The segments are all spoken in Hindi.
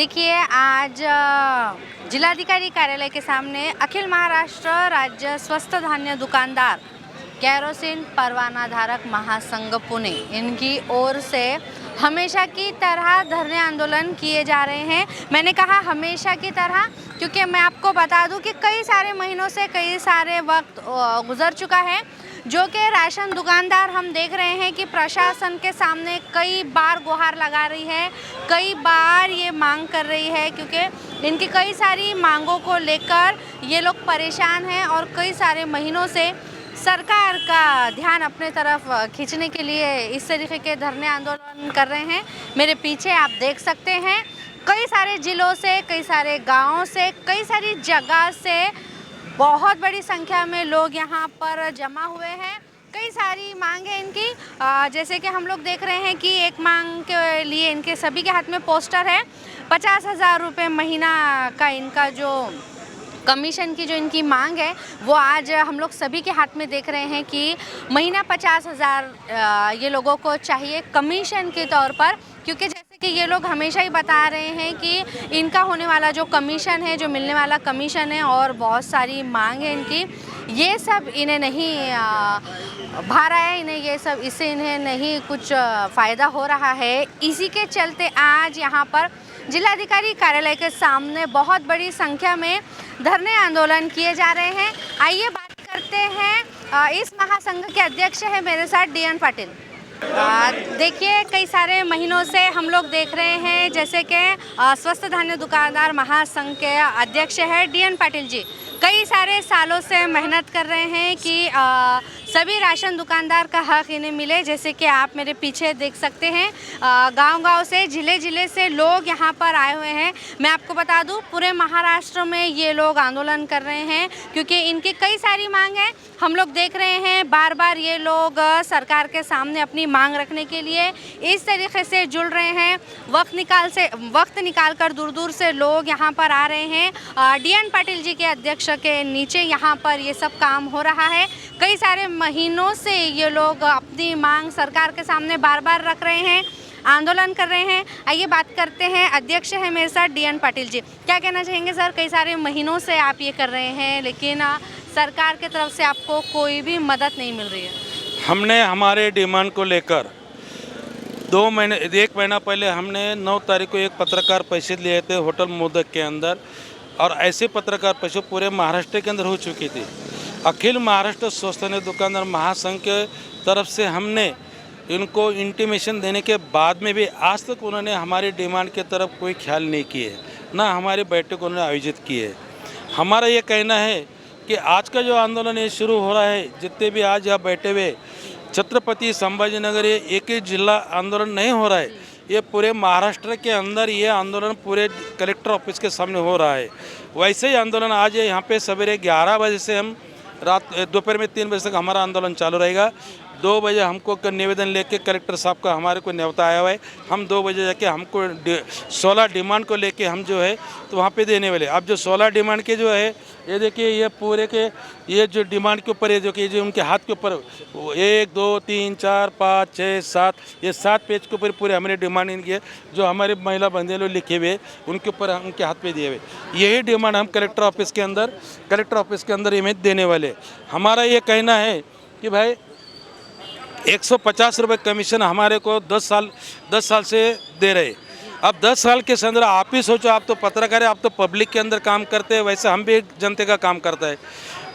देखिए आज जिलाधिकारी कार्यालय के सामने अखिल महाराष्ट्र राज्य स्वस्थ धान्य दुकानदार केरोसिन परवाना धारक महासंघ पुणे इनकी ओर से हमेशा की तरह धरने आंदोलन किए जा रहे हैं। मैंने कहा हमेशा की तरह क्योंकि मैं आपको बता दूं कि कई सारे महीनों से कई सारे वक्त गुजर चुका है जो कि राशन दुकानदार हम देख रहे हैं कि प्रशासन के सामने कई बार गुहार लगा रही है, कई बार ये मांग कर रही है क्योंकि इनकी कई सारी मांगों को लेकर ये लोग परेशान हैं और कई सारे महीनों से सरकार का ध्यान अपने तरफ खींचने के लिए इस तरीके के धरने आंदोलन कर रहे हैं। मेरे पीछे आप देख सकते हैं कई सारे जिलों से, कई सारे गांवों से, कई सारी जगह से बहुत बड़ी संख्या में लोग यहाँ पर जमा हुए हैं। कई सारी मांग है इनकी, जैसे कि हम लोग देख रहे हैं कि एक मांग के लिए इनके सभी के हाथ में पोस्टर है। 50,000 रुपये महीना का इनका जो कमीशन की जो इनकी मांग है वो आज हम लोग सभी के हाथ में देख रहे हैं कि महीना 50,000 ये लोगों को चाहिए कमीशन के तौर पर, क्योंकि जैसे कि ये लोग हमेशा ही बता रहे हैं कि इनका होने वाला जो कमीशन है, जो मिलने वाला कमीशन है और बहुत सारी मांग है इनकी, ये सब इन्हें नहीं भा रहा है, इन्हें ये सब इससे इन्हें नहीं कुछ फ़ायदा हो रहा है। इसी के चलते आज यहाँ पर जिलाधिकारी कार्यालय के सामने बहुत बड़ी संख्या में धरने आंदोलन किए जा रहे हैं। आइए बात करते हैं, इस महासंघ के अध्यक्ष हैं मेरे साथ DN पाटिल। देखिए कई सारे महीनों से हम लोग देख रहे हैं जैसे कि स्वस्थ धान्य दुकानदार महासंघ के अध्यक्ष है DN पाटिल जी कई सारे सालों से मेहनत कर रहे हैं कि सभी राशन दुकानदार का हक इन्हें मिले। जैसे कि आप मेरे पीछे देख सकते हैं गांव-गांव से, ज़िले-ज़िले से लोग यहाँ पर आए हुए हैं। मैं आपको बता दूँ पूरे महाराष्ट्र में ये लोग आंदोलन कर रहे हैं क्योंकि इनकी कई सारी मांग है। हम लोग देख रहे हैं बार बार ये लोग सरकार के सामने अपनी मांग रखने के लिए इस तरीके से जुड़ रहे हैं। वक्त निकाल कर दूर दूर से लोग यहाँ पर आ रहे हैं। DN पाटिल जी के अध्यक्ष के नीचे यहाँ पर ये सब काम हो रहा है। कई सारे महीनों से ये लोग अपनी मांग सरकार के सामने बार बार रख रहे हैं, आंदोलन कर रहे हैं। आइए बात करते हैं, अध्यक्ष है मेरे साथ DN पाटिल जी। क्या कहना चाहेंगे सर, कई सारे महीनों से आप ये कर रहे हैं लेकिन सरकार की तरफ से आपको कोई भी मदद नहीं मिल रही है? हमने हमारे डिमांड को लेकर 1 महीना पहले हमने 9 तारीख को एक पत्रकार पैसे लिए थे होटल मोदक के अंदर, और ऐसे पत्रकार पैसे पूरे महाराष्ट्र के अंदर हो चुकी थी। अखिल महाराष्ट्र स्वस्थ धान्य दुकानदार महासंघ के तरफ से हमने इनको इंटीमेशन देने के बाद में भी आज तक उन्होंने हमारी डिमांड के तरफ कोई ख्याल नहीं किए, ना हमारी बैठक उन्होंने आयोजित की है। हमारा ये कहना है कि आज का जो आंदोलन ये शुरू हो रहा है, जितने भी आज यहाँ बैठे हुए छत्रपति संभाजीनगर, ये एक ही जिला आंदोलन नहीं हो रहा है, ये पूरे महाराष्ट्र के अंदर ये आंदोलन पूरे कलेक्टर ऑफिस के सामने हो रहा है। वैसे ही आंदोलन आज यहाँ पे सवेरे 11 बजे से हम दोपहर में 3 बजे तक हमारा आंदोलन चालू रहेगा। 2 बजे हमको निवेदन लेके कलेक्टर साहब का हमारे को न्योता आया हुआ है, हम 2 बजे जाके हमको 16 डिमांड को लेके हम जो है तो वहाँ पे देने वाले। अब जो 16 डिमांड के जो है ये देखिए, ये पूरे के ये जो डिमांड के ऊपर है जो कि जो उनके हाथ के ऊपर 1 2 3 4 5 6 7 ये 7 पेज के ऊपर पूरे हमारे डिमांड इनकी है, जो हमारे महिला बंधे लोग लिखे हुए उनके ऊपर उनके हाथ पे दिए हुए। यही डिमांड हम कलेक्टर ऑफिस के अंदर इमेज देने वाले। हमारा ये कहना है कि भाई 150 रुपये कमीशन हमारे को 10 साल से दे रहे। अब 10 साल के अंदर आप ही सोचो, आप तो पत्रकार है, आप तो पब्लिक के अंदर काम करते हैं, वैसे हम भी जनते का काम करता है।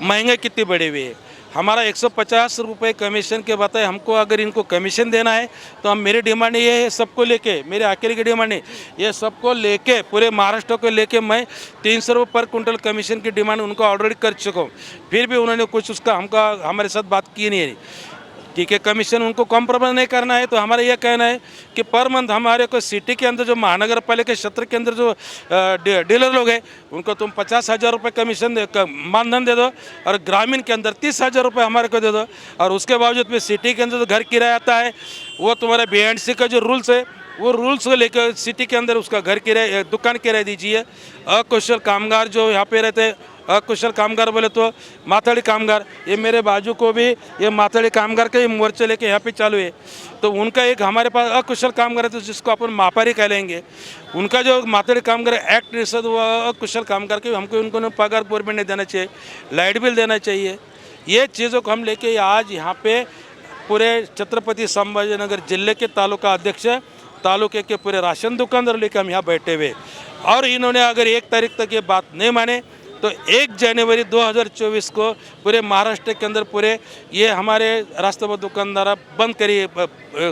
महंगाई कितनी बढ़ी हुई है, हमारा 150 रुपये कमीशन के बताए हमको अगर इनको कमीशन देना है तो हम मेरी डिमांड ये है, सबको लेके, मेरे अकेले की डिमांड नहीं, ये सबको लेके पूरे महाराष्ट्र को लेके मैं 300 रुपये पर कुंटल कमीशन की डिमांड उनको ऑलरेडी कर चुका हूँ। फिर भी उन्होंने कुछ उसका हमारे साथ बात की नहीं है। ठीक है, कमीशन उनको कॉम्प्रोमाइज़ नहीं करना है, तो हमारा यह कहना है कि पर मंथ हमारे को सिटी के अंदर जो महानगर पालिका क्षेत्र के अंदर जो डीलर लोग हैं उनको तुम 50,000 रुपये कमीशन मानधन दे दो, और ग्रामीण के अंदर 30,000 रुपये हमारे को दे दो। और उसके बावजूद भी सिटी के अंदर जो घर किराया आता है वो तुम्हारा BNC का जो रूल्स है वो रूल्स को लेकर सिटी के अंदर उसका घर किराया, दुकान किराया दीजिए। अकुशल कामगार जो यहाँ पे रहते हैं अकुशल कामगार बोले तो माथाड़ी कामगार, ये मेरे बाजू को भी ये माथाड़ी कामगार के मोर्चे लेके यहाँ पे चालू है। तो उनका एक हमारे पास अकुशल कामगार है तो जिसको अपन मापारी कह लेंगे, उनका जो माथाड़ी कामगार एक्ट निषेध हुआ अकुशल कामगार के, हमको उनको पगार गवर्नमेंट ने देना चाहिए, लाइट बिल देना चाहिए। ये चीज़ों को हम लेके आज यहाँ पे पूरे छत्रपति संभाजीनगर जिले के तालुका अध्यक्ष, तालुके के पूरे राशन दुकानदार लेकर हम यहाँ बैठे हुए। और इन्होंने अगर 1 तारीख तक ये बात नहीं माने तो 1 जनवरी 2024 को पूरे महाराष्ट्र के अंदर पूरे ये हमारे रास्ता दुकानदार बंद करिए,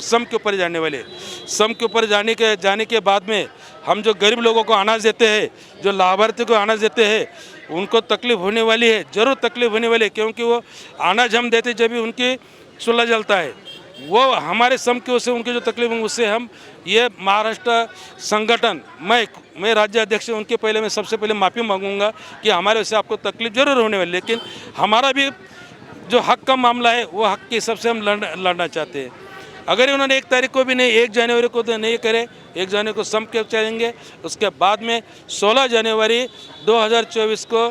सम के ऊपर जाने वाले। सम के ऊपर जाने के बाद में हम जो गरीब लोगों को अनाज देते हैं, जो लाभार्थी को अनाज देते हैं, उनको तकलीफ होने वाली है, ज़रूर तकलीफ होने वाली है, क्योंकि वो अनाज हम देते जब भी उनकी चूल्हा जलता है, वो हमारे सम की ओर से उनकी जो तकलीफ है उससे हम ये महाराष्ट्र संगठन, मैं राज्य अध्यक्ष उनके पहले मैं सबसे पहले माफ़ी मांगूंगा कि हमारे वजह से आपको तकलीफ जरूर होने वाली, लेकिन हमारा भी जो हक का मामला है वो हक के हिसाब से हम लड़ना चाहते हैं। अगर उन्होंने 1 तारीख को भी नहीं, 1 जनवरी को तो नहीं करे, 1 जनवरी को सम के चलेंगे, उसके बाद में 16 जनवरी 2024 को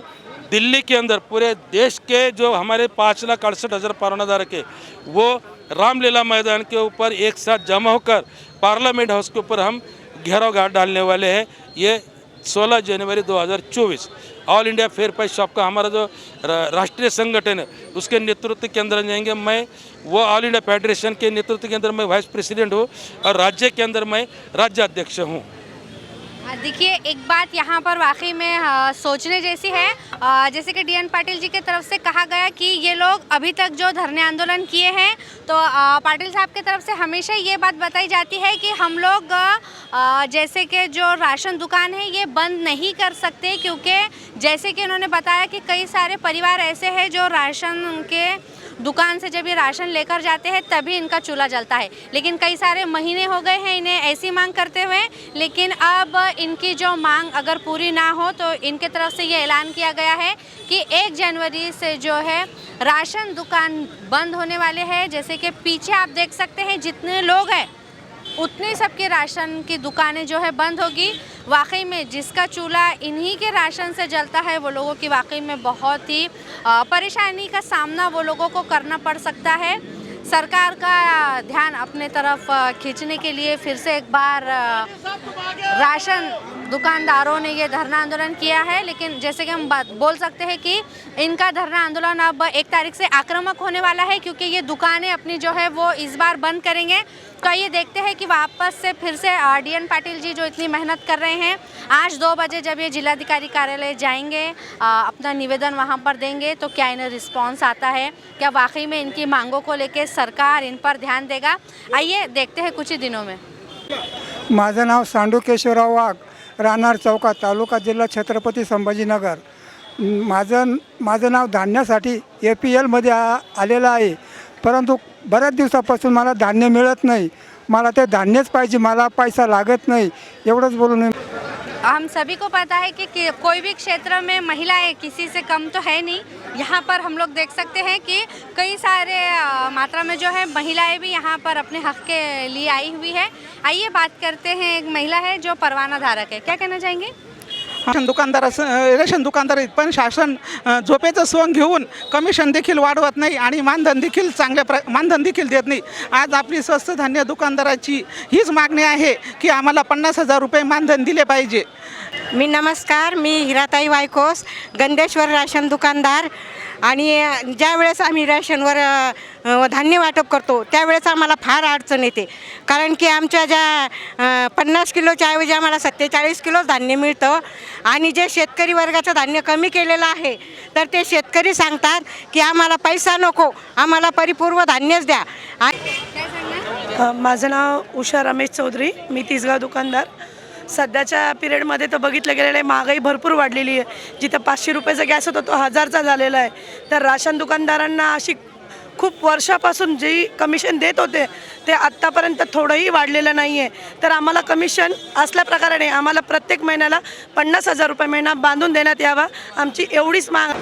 दिल्ली के अंदर पूरे देश के जो हमारे 5,68,000 परवानाधारक है वो रामलीला मैदान के ऊपर एक साथ जमा होकर पार्लियामेंट हाउस के ऊपर हम घेराव डालने वाले हैं। ये 16 जनवरी 2024 all India fair price shop का हमारा जो राष्ट्रीय संगठन है उसके नेतृत्व के अंदर जाएंगे। मैं वो ऑल इंडिया फेडरेशन के नेतृत्व के अंदर मैं वाइस प्रेसिडेंट हूँ और राज्य के अंदर मैं राज्य अध्यक्ष हूँ। देखिए, एक बात यहाँ पर वाकई में सोचने जैसी है। जैसे कि DN पाटिल जी की तरफ से कहा गया कि ये लोग अभी तक जो धरने आंदोलन किए हैं, तो पाटिल साहब की तरफ से हमेशा ये बात बताई जाती है कि हम लोग जैसे कि जो राशन दुकान है ये बंद नहीं कर सकते, क्योंकि जैसे कि उन्होंने बताया कि कई सारे परिवार ऐसे हैं जो राशन के दुकान से जब ये राशन लेकर जाते हैं तभी इनका चूल्हा जलता है। लेकिन कई सारे महीने हो गए हैं इन्हें ऐसी मांग करते हुए, लेकिन अब इनकी जो मांग अगर पूरी ना हो तो इनके तरफ से ये ऐलान किया गया है कि 1 जनवरी से जो है राशन दुकान बंद होने वाले हैं। जैसे कि पीछे आप देख सकते हैं जितने लोग हैं उतने सबके राशन की दुकानें जो है बंद होगी। वाकई में जिसका चूल्हा इन्हीं के राशन से जलता है वो लोगों की वाकई में बहुत ही परेशानी का सामना वो लोगों को करना पड़ सकता है। सरकार का ध्यान अपने तरफ खींचने के लिए फिर से एक बार राशन दुकानदारों ने ये धरना आंदोलन किया है। लेकिन जैसे कि हम बोल सकते हैं कि इनका धरना आंदोलन अब 1 तारीख से आक्रामक होने वाला है, क्योंकि ये दुकानें अपनी जो है वो इस बार बंद करेंगे। तो ये देखते हैं कि वापस से फिर से DN पाटिल जी जो इतनी मेहनत कर रहे हैं, आज 2 बजे जब ये जिलाधिकारी कार्यालय जाएंगे, अपना निवेदन वहाँ पर देंगे, तो क्या इन्हें रिस्पॉन्स आता है, क्या वाकई में इनकी मांगों को लेकर सरकार इन पर ध्यान देगा, आइए देखते हैं कुछ ही दिनों में। माझं नाव सांडू केशवराव वाघ, राहणार चौका, तालुका जिल्हा छत्रपती संभाजीनगर। माझं नाव धान्यासाठी APL आलेलं आहे, परंतु बऱ्याच दिवसापासून मला धान्य मिळत नाही। मला ते धान्यच पाहिजे, मला पैसा लागत नाही, एवढंच बोलून। हम सभी को पता है कि कोई भी क्षेत्र में महिलाएं किसी से कम तो है नहीं। यहाँ पर हम लोग देख सकते हैं कि कई सारे मात्रा में जो है महिलाएं भी यहाँ पर अपने हक के लिए आई हुई है। आइए बात करते हैं, एक महिला है जो परवाना धारक है, क्या कहना चाहेंगे? रेशन दुकानदार आहेत, पण शासन झोपेचं सोंग घेऊन कमिशन देखील वाढवत नाही आणि मानधन देखील मानधन देखील देत नाही। आज आपली स्वस्त धान्य दुकानदाराची हीच मागणी आहे की आम्हाला 50,000 रुपये मानधन दिले पाहिजे। नमस्कार, मी हिराताई वायकोस, गंधेश्वर राशन दुकानदार। आणि ज्या वेळेस आम्ही राशनवर धान्य वाटप करतो त्यावेळेस आम्हाला फार अडचण येते, कारण की आमच्या ज्या 50 किलोच्या ऐवजी आम्हाला 47 किलो धान्य मिळतं आणि जे शेतकरी वर्गाचं धान्य कमी केलेलं आहे तर ते शेतकरी सांगतात की आम्हाला पैसा नको, आम्हाला परिपूर्ण धान्यच द्या। माझं नाव उषा रमेश चौधरी, मी तिसगाव दुकानदार। सध्याच्या पिरियडमध्ये तर बघितलं गेलेलं आहे महागाई भरपूर वाढलेली आहे। जिथं 500 रुपयाचा गॅस होता तो 1000चा झालेला आहे। तर राशन दुकानदारांना अशी खूप वर्षापासून जी कमिशन देत होते ते आत्तापर्यंत थोडंही वाढलेलं नाही आहे। तर आम्हाला कमिशन असल्या प्रकारे आम्हाला प्रत्येक महिन्याला 50,000 रुपये महिना बांधून देण्यात यावा, आमची एवढीच माग।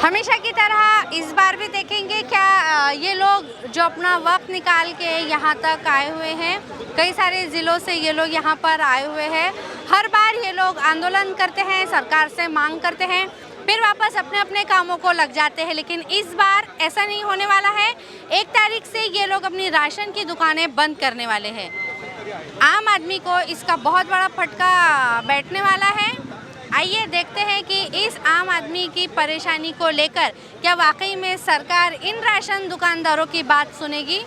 हमेशा की तरह इस बार भी देखेंगे क्या ये लोग जो अपना वक्त निकाल के यहाँ तक आए हुए हैं, कई सारे ज़िलों से ये लोग यहाँ पर आए हुए हैं। हर बार ये लोग आंदोलन करते हैं, सरकार से मांग करते हैं, फिर वापस अपने अपने कामों को लग जाते हैं। लेकिन इस बार ऐसा नहीं होने वाला है। 1 तारीख से ये लोग अपनी राशन की दुकानें बंद करने वाले हैं। आम आदमी को इसका बहुत बड़ा फटका बैठने वाला है। आइए देखते हैं कि इस आम आदमी की परेशानी को लेकर क्या वाकई में सरकार इन राशन दुकानदारों की बात सुनेगी।